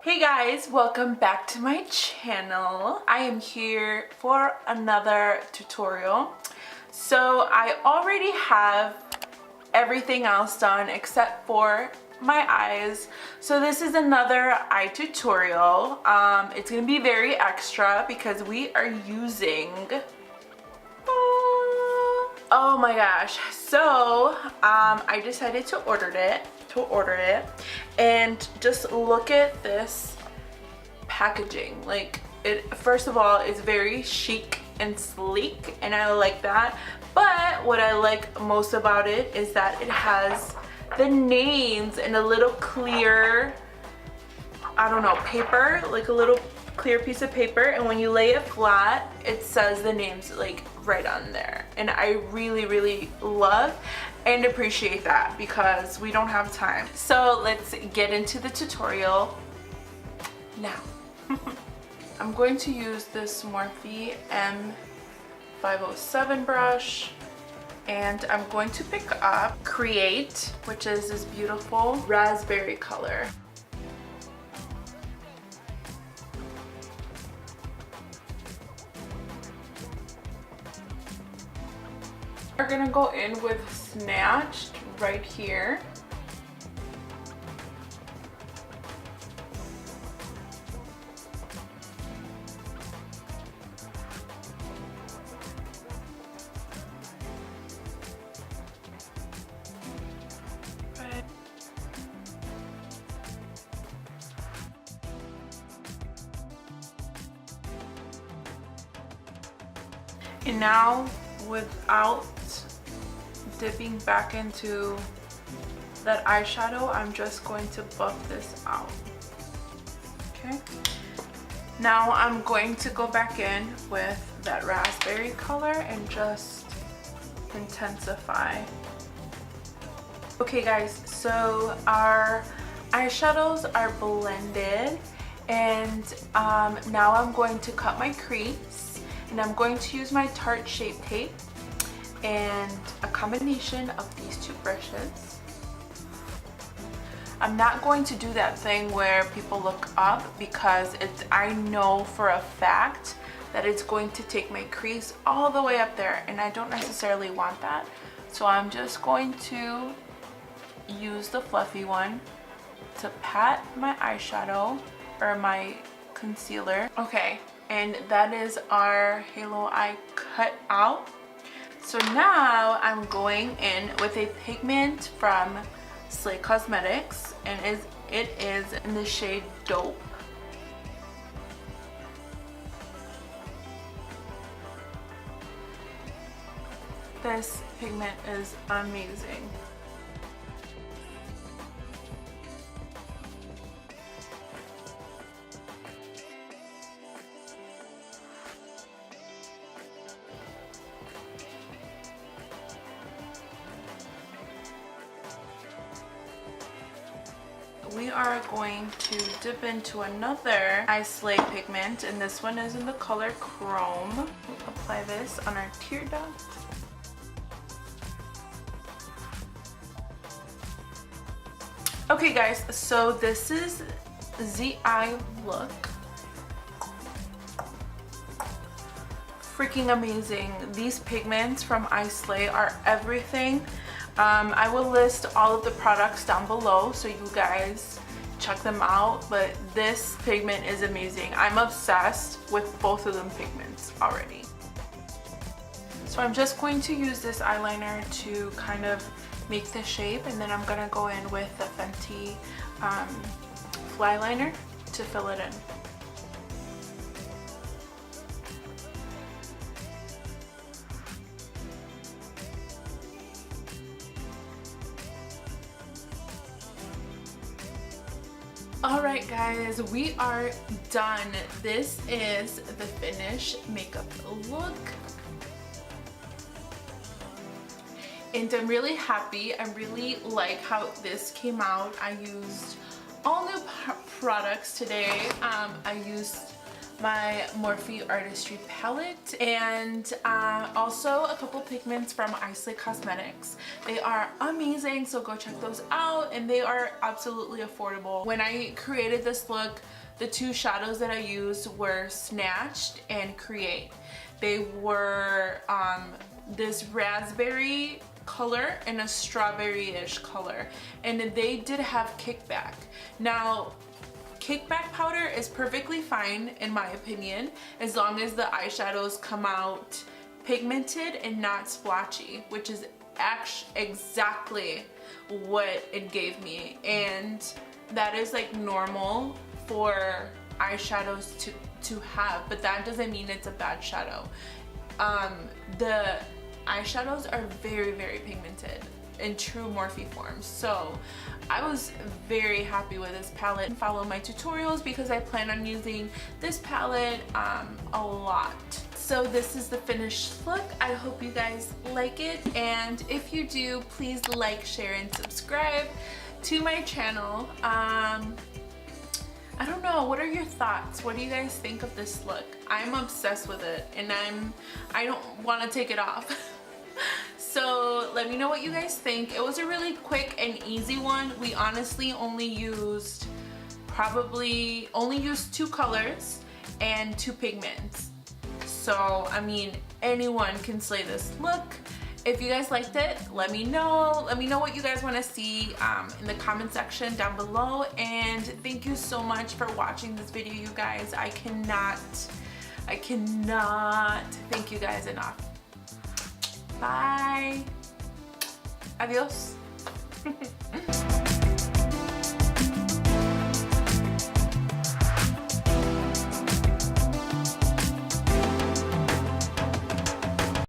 Hey guys, welcome back to my channel. I am here for another tutorial. So I already have everything else done except for my eyes. So this is another eye tutorial. It's gonna be very extra because we are using oh my gosh. So I decided to order it and just look at this packaging. Like, it, first of all, it's very chic and sleek and I like that, but what I like most about it is that it has the names in a little clear, I don't know, paper, like a little clear piece of paper, and when you lay it flat it says the names like right on there, and I really love and appreciate that because we don't have time. So let's get into the tutorial now. I'm going to use this Morphe M507 brush, and I'm going to pick up Create, which is this beautiful raspberry color. We're gonna go in with Snatched right here. And now, without dipping back into that eyeshadow, I'm just going to buff this out. Okay. Now I'm going to go back in with that raspberry color and just intensify. Okay guys, so our eyeshadows are blended, and now I'm going to cut my crease, and I'm going to use my Tarte Shape Tape and a combination of these two brushes. I'm not going to do that thing where people look up because I know for a fact that it's going to take my crease all the way up there, and I don't necessarily want that. So I'm just going to use the fluffy one to pat my eyeshadow or my concealer. Okay, and that is our halo eye cut out. So now I'm going in with a pigment from ISlay Cosmetics, and it is in the shade Dope. This pigment is amazing. We are going to dip into another ISlay pigment, and this one is in the color Chrome. We'll apply this on our tear duct. Okay guys, so this is the eye look. Freaking amazing. These pigments from ISlay are everything. I will list all of the products down below so you guys check them out, but this pigment is amazing. I'm obsessed with both of them pigments already. So I'm just going to use this eyeliner to kind of make the shape, and then I'm gonna go in with the Fenty fly liner to fill it in. Alright guys, we are done. This is the finished makeup look. And I'm really happy. I really like how this came out. I used all new products today. I used my Morphe Artistry palette, and also a couple pigments from ISlay Cosmetics. They are amazing, so go check those out, and they are absolutely affordable. When I created this look, the two shadows that I used were Snatched and Create. They were this raspberry color and a strawberry-ish color, and they did have kickback. Now, kickback powder is perfectly fine in my opinion, as long as the eyeshadows come out pigmented and not splotchy, which is actually exactly what it gave me, and that is like normal for eyeshadows to have, but that doesn't mean it's a bad shadow. The eyeshadows are very, very pigmented in true Morphe form, so I was very happy with this palette. Follow my tutorials because I plan on using this palette a lot. So this is the finished look. I hope you guys like it, and if you do, please like, share, and subscribe to my channel. I don't know, what are your thoughts? What do you guys think of this look? I'm obsessed with it, and I don't want to take it off. So let me know what you guys think. It was a really quick and easy one. We honestly only used two colors and 2 pigments. So I mean, anyone can slay this look. If you guys liked it, let me know. Let me know what you guys want to see in the comment section down below. And thank you so much for watching this video, you guys. I cannot thank you guys enough. Bye. Adios.